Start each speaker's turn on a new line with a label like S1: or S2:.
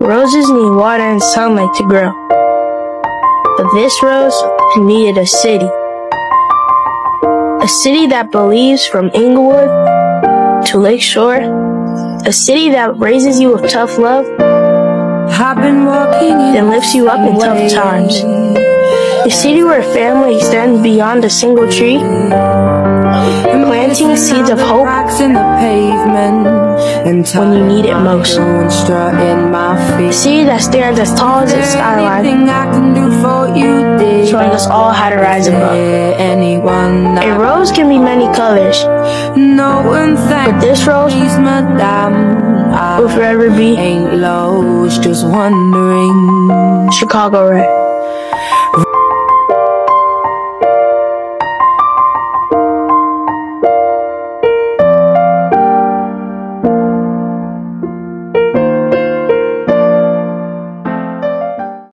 S1: Roses need water and sunlight to grow. But this rose needed a city. A city that believes from Inglewood to Lakeshore. A city that raises you with tough love, then lifts you up in tough times. A city where family extends beyond a single tree, planting seeds of hope when you need it most. A city that stands as tall as its skyline, showing us all how to rise above. A rose can be many colors, but this rose will forever be Chicago Red.